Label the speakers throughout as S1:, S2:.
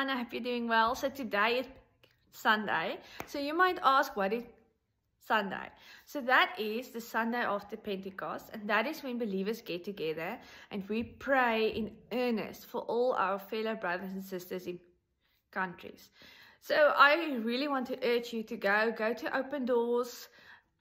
S1: everyone. I hope you're doing well. So today is Sunday. So you might ask, what is Sunday? So that is the Sunday after Pentecost, and that is when believers get together and we pray in earnest for all our fellow brothers and sisters in countries. So I really want to urge you to go to Open Doors.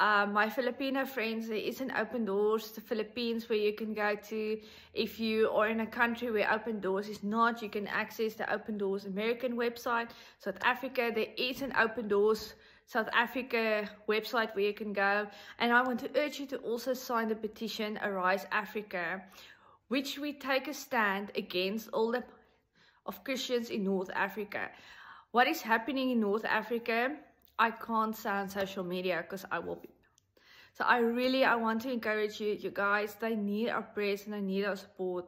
S1: My Filipino friends, there is an Open Doors, the Philippines, where you can go to. If you are in a country where Open Doors is not, you can access the Open Doors American website. South Africa, there is an Open Doors South Africa website where you can go. And I want to urge you to also sign the petition Arise Africa, which we take a stand against all the of Christians in North Africa. What is happening in North Africa, I can't say on social media because I will be. So I want to encourage you guys, they need our prayers and they need our support.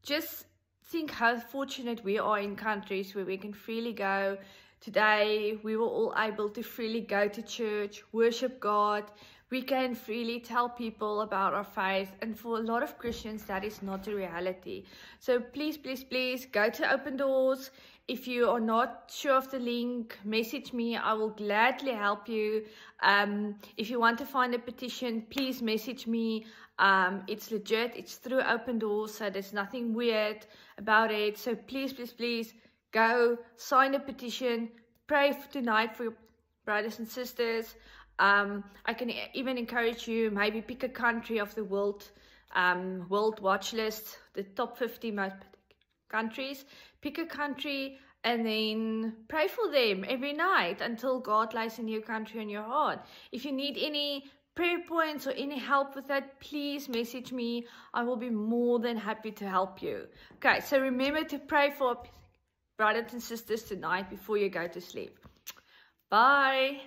S1: Just think how fortunate we are in countries where we can freely go. Today, we were all able to freely go to church, worship God. We can freely tell people about our faith. And for a lot of Christians, that is not the reality. So please, please, please go to Open Doors. If you are not sure of the link, message me. I will gladly help you. If you want to find a petition, please message me. It's legit. It's through Open Doors, so there's nothing weird about it. So please, please, please go sign a petition. Pray tonight for your brothers and sisters. I can even encourage you, maybe pick a country of the world watch list, the top 50 most countries. Pick a country and then pray for them every night until God lays a new country on your heart. If you need any prayer points or any help with that, please message me. I will be more than happy to help you. Okay, so remember to pray for brothers and sisters tonight before you go to sleep. Bye.